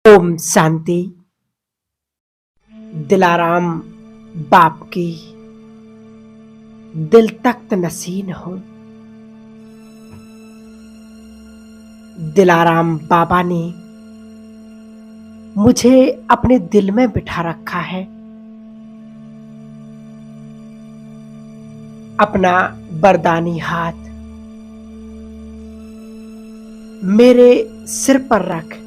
ओम शांति। दिलाराम बाप की दिल तख्त नसीन हो। दिलाराम बाबा ने मुझे अपने दिल में बिठा रखा है। अपना वरदानी हाथ मेरे सिर पर रख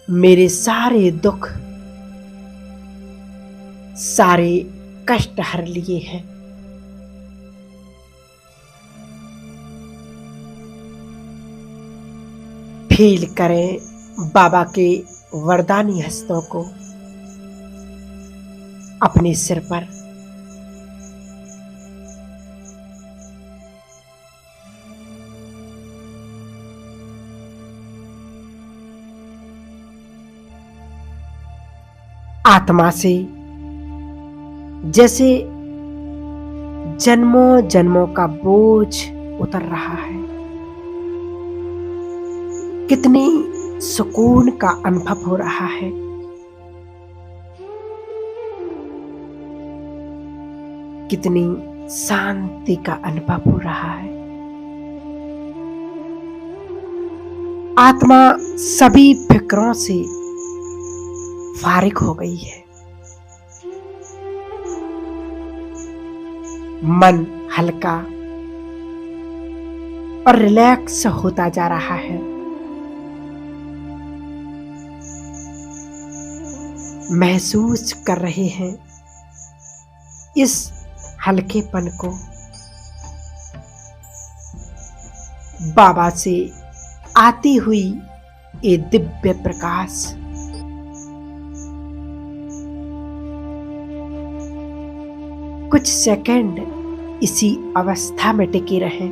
मेरे सारे दुख, सारे कष्ट हर लिए हैं। फील करें बाबा के वरदानी हस्तों को अपने सिर पर। आत्मा से जैसे जन्मों जन्मों का बोझ उतर रहा है। कितनी सुकून का अनुभव हो रहा है। कितनी शांति का अनुभव हो रहा है। आत्मा सभी फिक्रों से फारिग हो गई है। मन हल्का और रिलैक्स होता जा रहा है। महसूस कर रहे हैं इस हल्केपन को। बाबा से आती हुई ये दिव्य प्रकाश कुछ सेकंड इसी अवस्था में टिके रहें।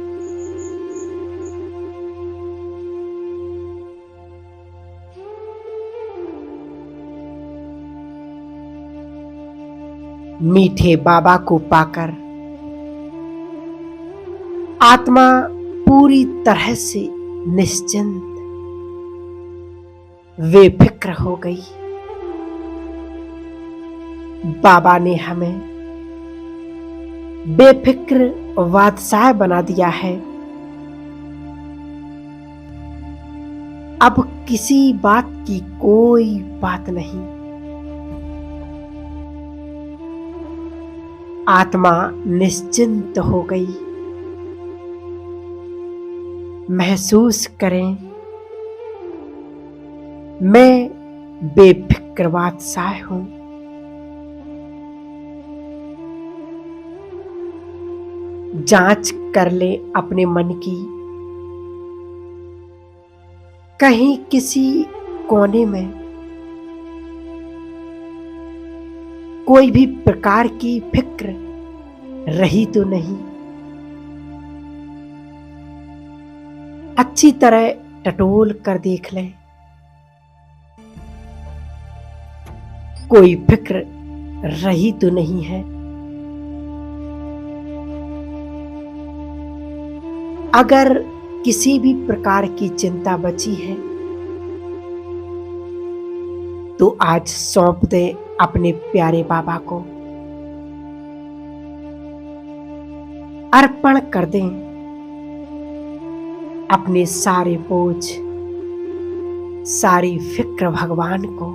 मीठे बाबा को पाकर आत्मा पूरी तरह से निश्चिंत, बेफिक्र हो गई। बाबा ने हमें बेफिक्र बादशाह बना दिया है। अब किसी बात की कोई बात नहीं। आत्मा निश्चिंत हो गई। महसूस करें मैं बेफिक्र बादशाह हूं। जांच कर ले अपने मन की। कहीं किसी कोने में कोई भी प्रकार की फिक्र रही तो नहीं। अच्छी तरह टटोल कर देख लें। कोई फिक्र रही तो नहीं है। अगर किसी भी प्रकार की चिंता बची है तो आज सौंप दें अपने प्यारे बाबा को। अर्पण कर दें अपने सारे बोझ, सारी फिक्र भगवान को।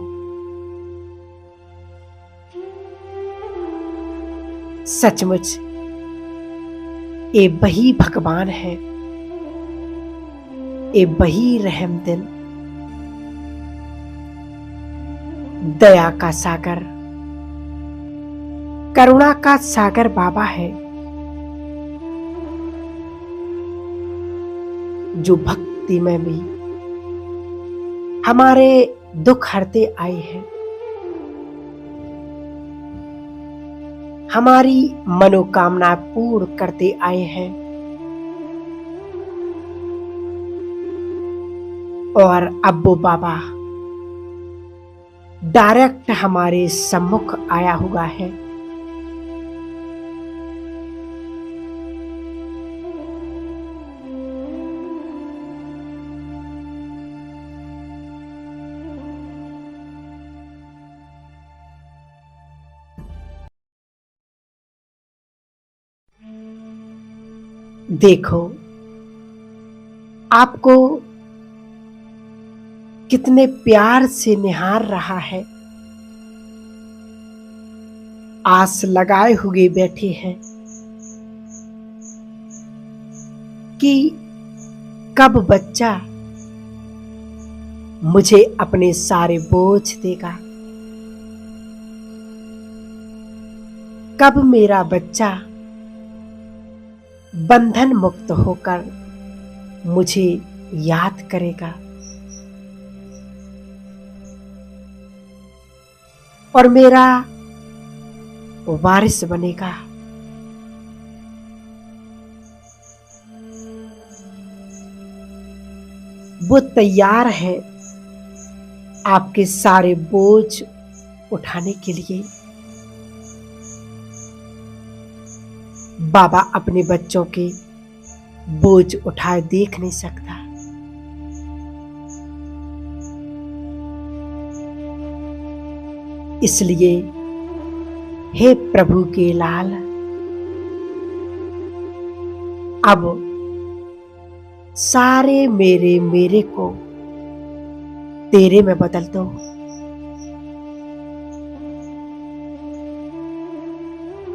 सचमुच ये वही भगवान है, ये वही रहम दिल, दया का सागर, करुणा का सागर बाबा है, जो भक्ति में भी हमारे दुख हरते आए हैं। हमारी मनोकामना पूर्ण करते आए हैं। और अब वो बाबा डायरेक्ट हमारे सम्मुख आया हुआ है। देखो, आपको कितने प्यार से निहार रहा है, आस लगाए हुए बैठे हैं कि कब बच्चा मुझे अपने सारे बोझ देगा, कब मेरा बच्चा बंधन मुक्त होकर मुझे याद करेगा और मेरा वारिस बनेगा। वो तैयार है आपके सारे बोझ उठाने के लिए। बाबा अपने बच्चों के बोझ उठाए देख नहीं सकता, इसलिए हे प्रभु के लाल, अब सारे मेरे को तेरे में बदल दो।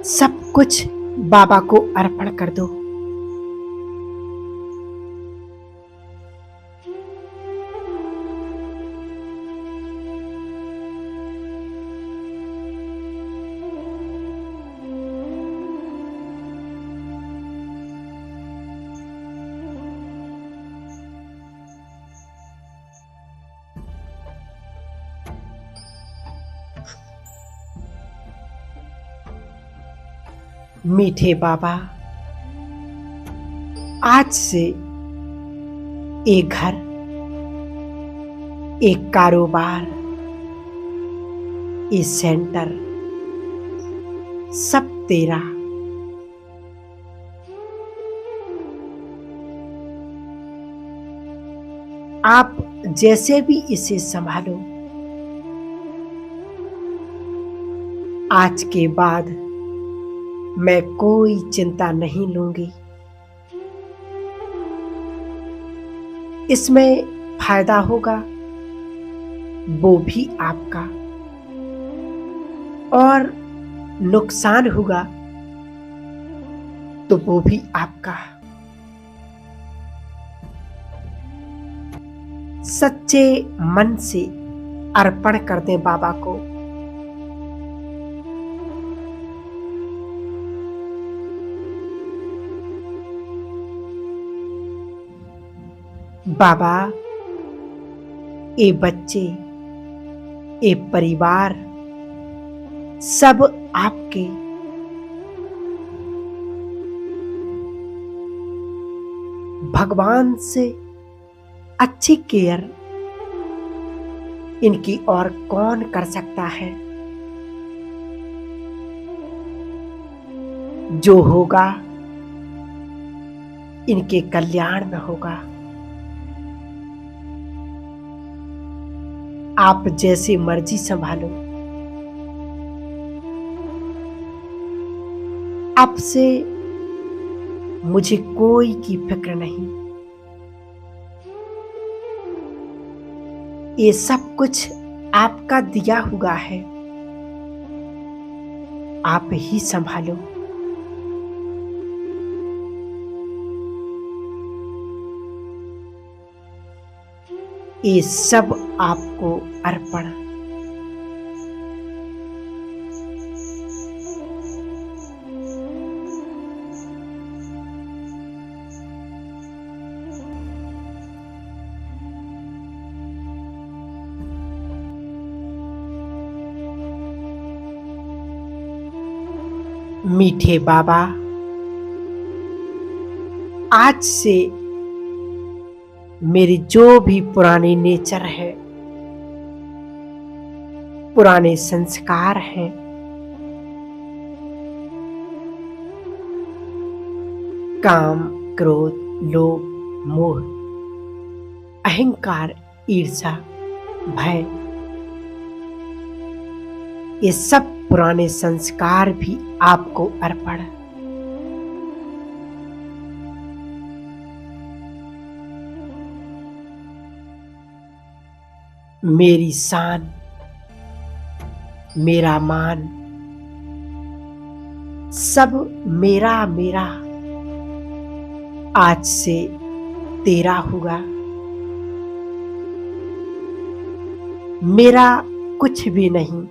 सब कुछ बाबा को अर्पण कर दो। मीठे बाबा, आज से एक घर, एक कारोबार, एक सेंटर, सब तेरा। आप जैसे भी इसे संभालो, आज के बाद मैं कोई चिंता नहीं लूंगी। इसमें फायदा होगा वो भी आपका, और नुकसान होगा तो वो भी आपका। सच्चे मन से अर्पण कर दें बाबा को। बाबा, ये बच्चे, ये परिवार सब आपके। भगवान से अच्छी केयर इनकी और कौन कर सकता है। जो होगा इनके कल्याण में होगा। आप जैसी मर्जी संभालो। आपसे मुझे कोई की फिक्र नहीं। ये सब कुछ आपका दिया हुआ है, आप ही संभालो। ये सब आपको अर्पण। मीठे बाबा, आज से मेरी जो भी पुरानी नेचर है, पुराने संस्कार हैं, काम, क्रोध, लोभ, मोह, अहंकार, ईर्ष्या, भय, ये सब पुराने संस्कार भी आपको अर्पण। मेरी शान, मेरा मान, सब मेरा मेरा आज से तेरा होगा। मेरा कुछ भी नहीं,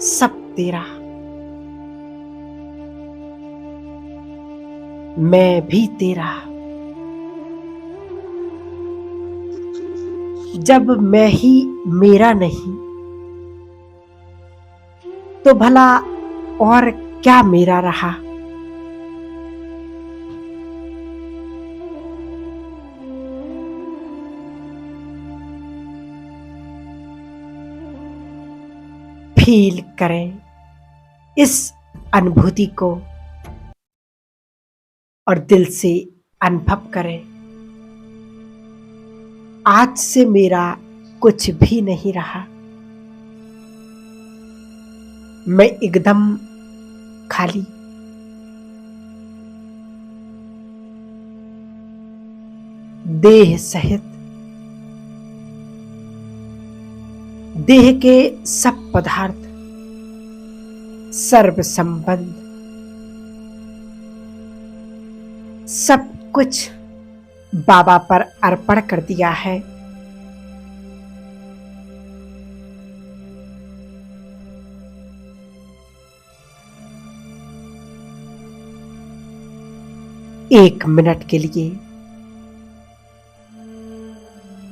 सब तेरा। मैं भी तेरा। जब मैं ही मेरा नहीं तो भला और क्या मेरा रहा। फील करें इस अनुभूति को और दिल से अनुभव करें, आज से मेरा कुछ भी नहीं रहा। मैं एकदम खाली, देह सहित। देह के सब पदार्थ, सर्व संबंध, सब कुछ बाबा पर अर्पण कर दिया है। एक मिनट के लिए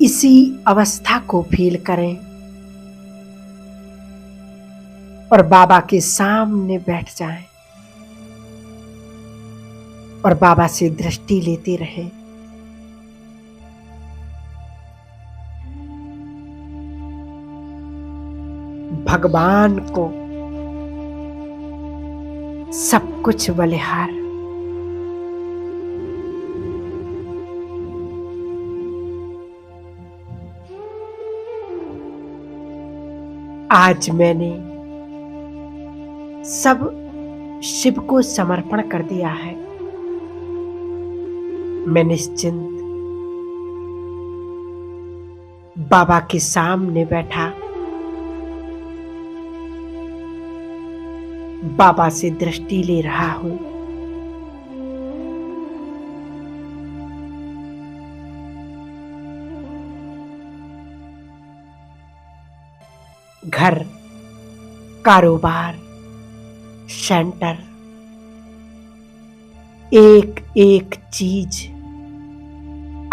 इसी अवस्था को फील करें और बाबा के सामने बैठ जाएं और बाबा से दृष्टि लेते रहें। भगवान को सब कुछ बलिहार। आज मैंने सब शिव को समर्पण कर दिया है। मैं निश्चिंत बाबा के सामने बैठा, बाबा से दृष्टि ले रहा हूं। घर, कारोबार, सेंटर, एक एक चीज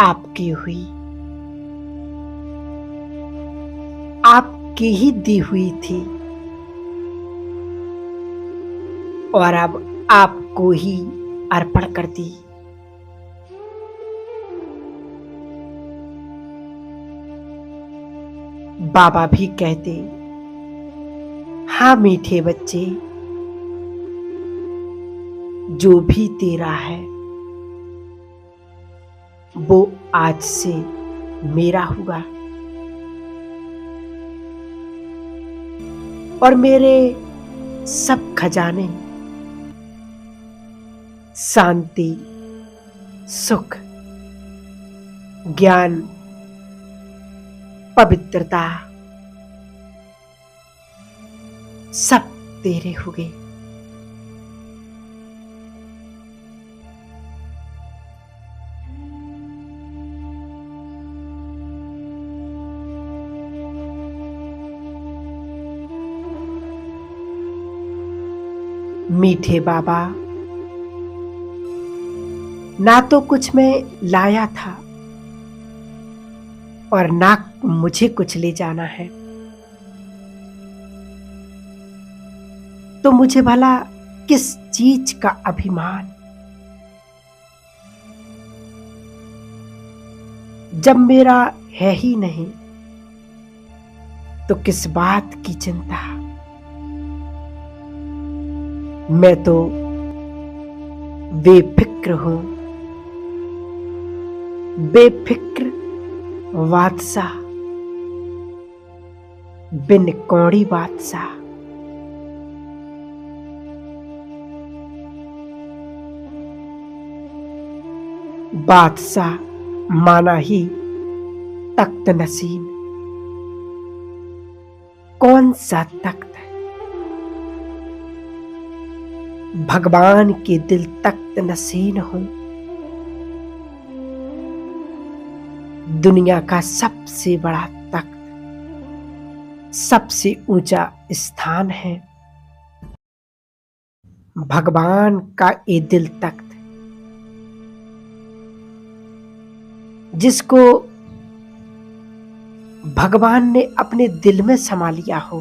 आपकी हुई, आपकी ही दी हुई थी और अब आपको ही अर्पण कर दी। बाबा भी कहते, हाँ मीठे बच्चे, जो भी तेरा है वो आज से मेरा हुआ और मेरे सब खजाने, शांति, सुख, ज्ञान, पवित्रता, सब तेरे हुए। मीठे बाबा, ना तो कुछ मैं लाया था और ना मुझे कुछ ले जाना है, तो मुझे भला किस चीज का अभिमान। जब मेरा है ही नहीं तो किस बात की चिंता। मैं तो बेफिक्र हूं, बेफिक्र बादशाह, बिन कौड़ी बादशाह। बादशाह माना ही तख्त नसीन, कौन सा तख्त? भगवान के दिल तख्त नसीन हूं। दुनिया का सबसे बड़ा तख्त, सबसे ऊंचा स्थान है भगवान का ये दिल तख्त। जिसको भगवान ने अपने दिल में समा लिया हो,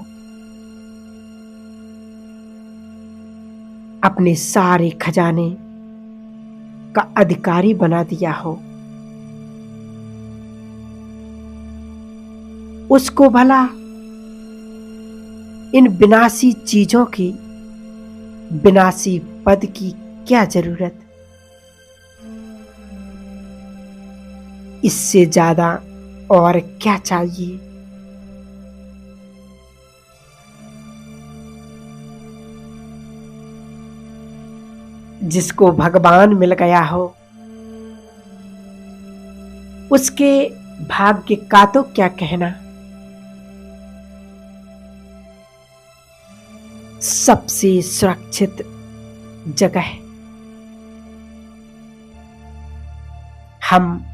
अपने सारे खजाने का अधिकारी बना दिया हो, उसको भला इन विनाशी चीजों की, विनाशी पद की क्या जरूरत? इससे ज्यादा और क्या चाहिए? जिसको भगवान मिल गया हो, उसके भाग्य का तो क्या कहना। सबसे सुरक्षित जगह हम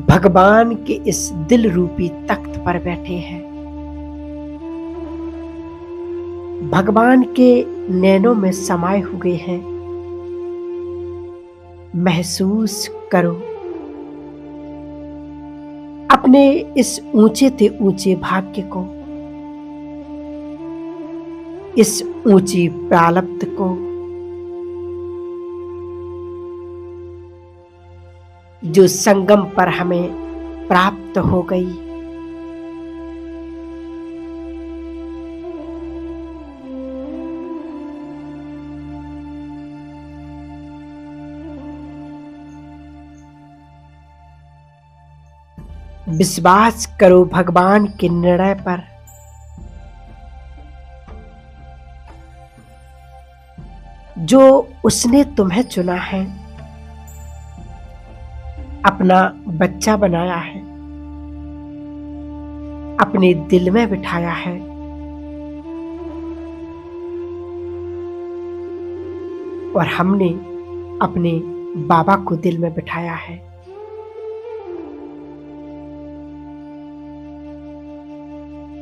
भगवान के इस दिल रूपी तख्त पर बैठे हैं। भगवान के नैनों में समाये हुए हैं। महसूस करो अपने इस ऊंचे से ऊंचे भाग्य को, इस ऊंची प्रारब्ध को, जो संगम पर हमें प्राप्त हो गई। विश्वास करो भगवान के निर्णय पर। जो उसने तुम्हें चुना है, अपना बच्चा बनाया है, अपने दिल में बिठाया है, और हमने अपने बाबा को दिल में बिठाया है।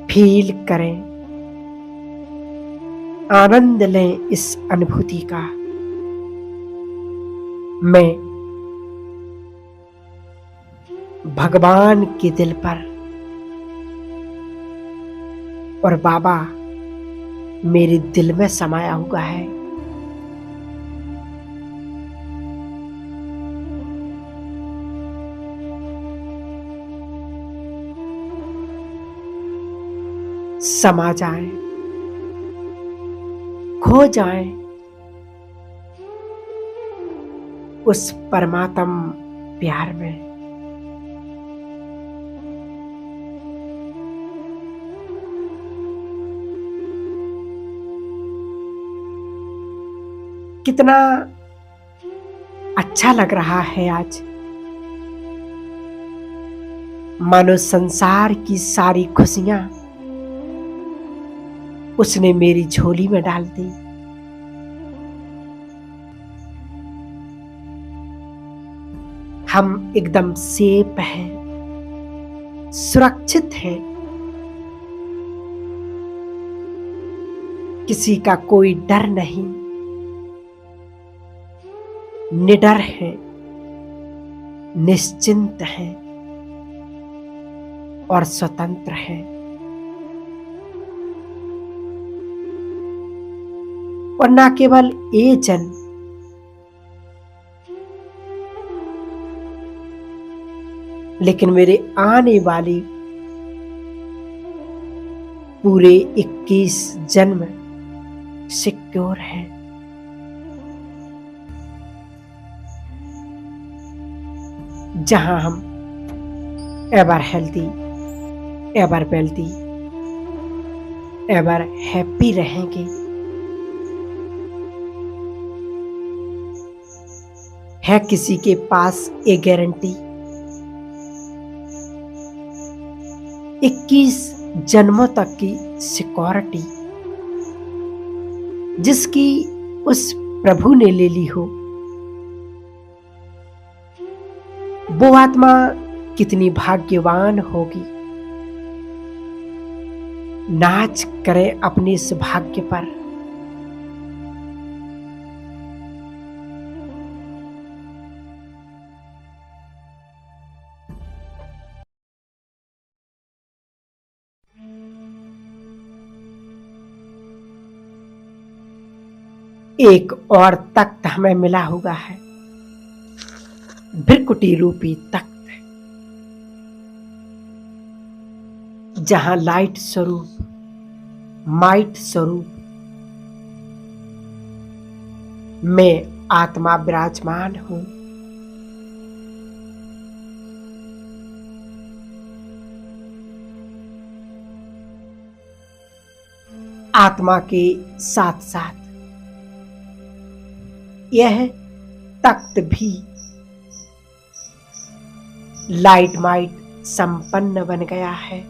फील करें, आनंद लें इस अनुभूति का। मैं भगवान के दिल पर और बाबा मेरे दिल में समाया हुआ है। समा जाए, खो जाए उस परमात्म प्यार में। कितना अच्छा लग रहा है आज, मानो संसार की सारी खुशियां उसने मेरी झोली में डाल दी। हम एकदम सेफ हैं, सुरक्षित हैं। किसी का कोई डर नहीं, निडर हैं, निश्चिंत हैं और स्वतंत्र हैं। और ना केवल ये जन्म, लेकिन मेरे आने वाली पूरे 21 जन्म सिक्योर है। जहां हम ever healthy, ever wealthy, ever happy रहेंगे। है किसी के पास ये गारंटी? 21 जन्मों तक की सिक्योरिटी जिसकी उस प्रभु ने ले ली हो, वो आत्मा कितनी भाग्यवान होगी। नाच करे अपने इस भाग्य पर। एक और तख्त हमें मिला हुआ है, भृकुटी रूपी तख्त, जहां लाइट स्वरूप, माइट स्वरूप में आत्मा विराजमान हूं। आत्मा के साथ साथ यह तख्त भी लाइट माइट संपन्न बन गया है।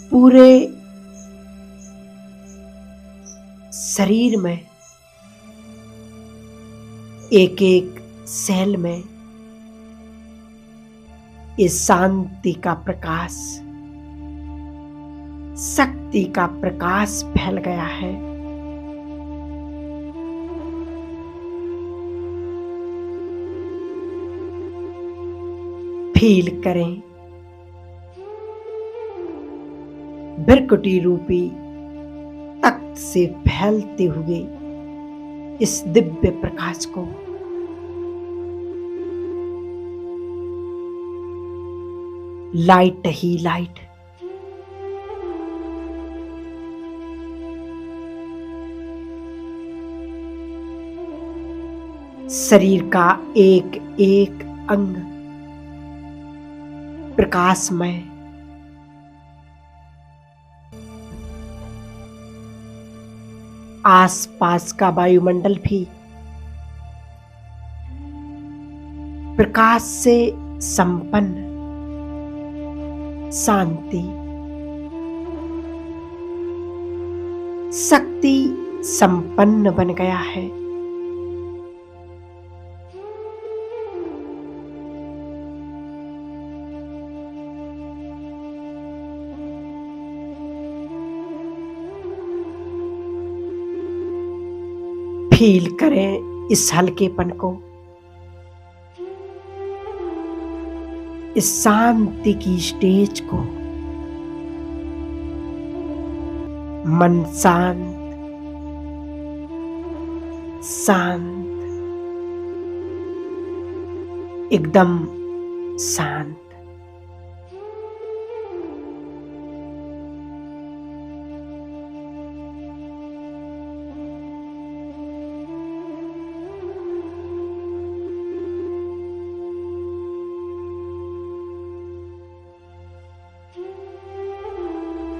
पूरे शरीर में, एक एक सेल में इस शांति का प्रकाश, शक्ति का प्रकाश फैल गया है। फील करें भृकुटी रूपी तख्त से फैलते हुए इस दिव्य प्रकाश को। लाइट ही लाइट, शरीर का एक एक अंग प्रकाशमय, आसपास का वायुमंडल भी प्रकाश से संपन्न, शांति, शक्ति संपन्न बन गया है। फील करें इस हल्केपन को, इस शांति की स्टेज को। मन शांत शांत, एकदम शांत।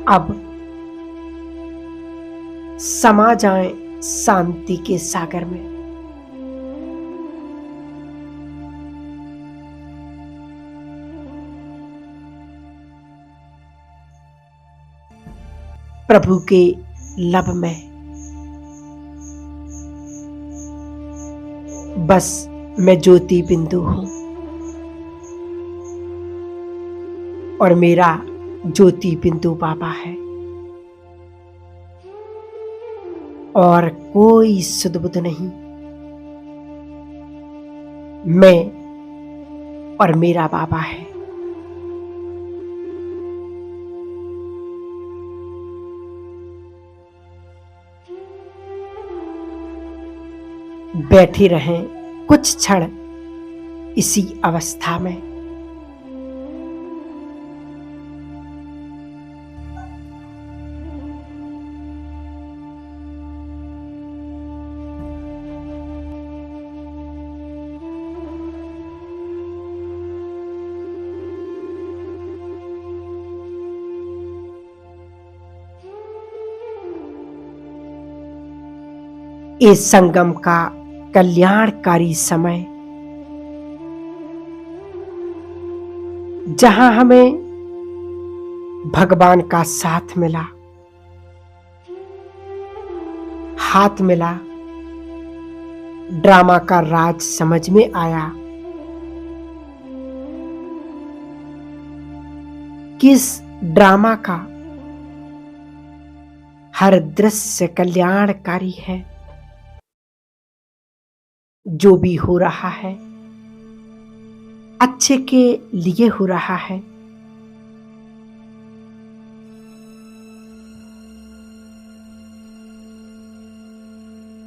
अब समा जाएं शांति के सागर में। प्रभु के लब में बस मैं ज्योति बिंदु हूं और मेरा ज्योति बिंदु बाबा है, और कोई सुध-बुध नहीं। मैं और मेरा बाबा है। बैठे रहें कुछ क्षण इसी अवस्था में। इस संगम का कल्याणकारी समय जहां हमें भगवान का साथ मिला, हाथ मिला, ड्रामा का राज समझ में आया कि इस ड्रामा का हर दृश्य कल्याणकारी है। जो भी हो रहा है अच्छे के लिए हो रहा है।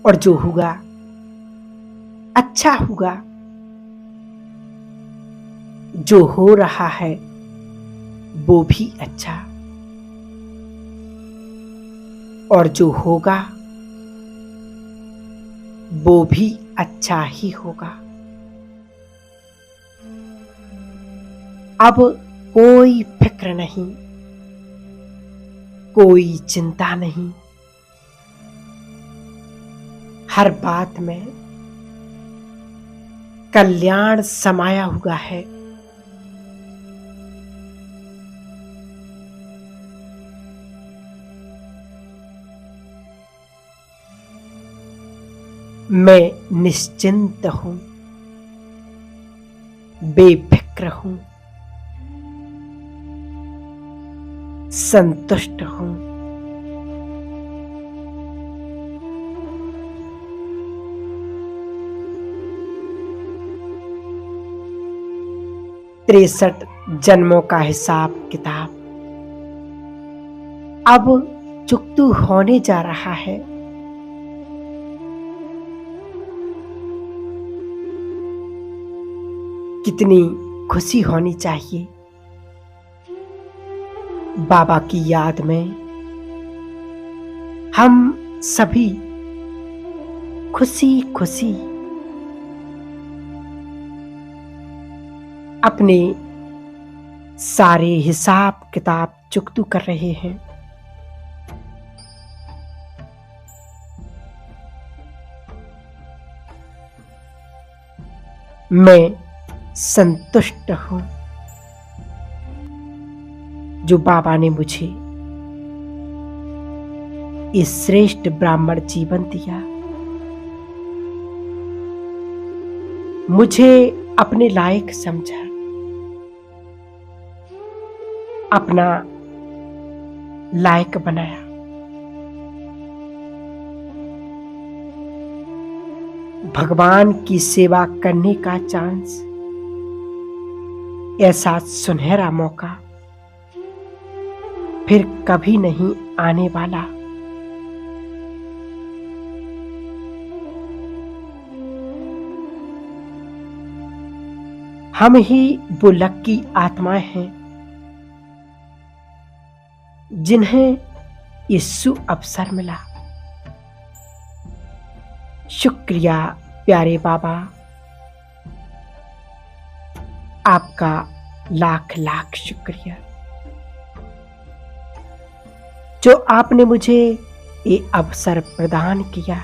और जो होगा अच्छा होगा। जो हो रहा है वो भी अच्छा, और जो होगा वो भी अच्छा ही होगा। अब कोई फिक्र नहीं, कोई चिंता नहीं। हर बात में कल्याण समाया हुआ है। मैं निश्चिंत हूं, बेफिक्र हूं, संतुष्ट हूं। तिरसठ जन्मों का हिसाब किताब अब चुकतू होने जा रहा है। कितनी खुशी होनी चाहिए बाबा की याद में। हम सभी खुशी खुशी अपने सारे हिसाब किताब चुकतू कर रहे हैं। मैं संतुष्ट हूं जो बाबा ने मुझे इस श्रेष्ठ ब्राह्मण जीवन दिया। मुझे अपने लायक समझा, अपना लायक बनाया। भगवान की सेवा करने का चांस, ऐसा सुनहरा मौका फिर कभी नहीं आने वाला। हम ही वो लक्की आत्माएं हैं जिन्हें यीशु अवसर मिला। शुक्रिया प्यारे बाबा, आपका लाख लाख शुक्रिया जो आपने मुझे ये अवसर प्रदान किया।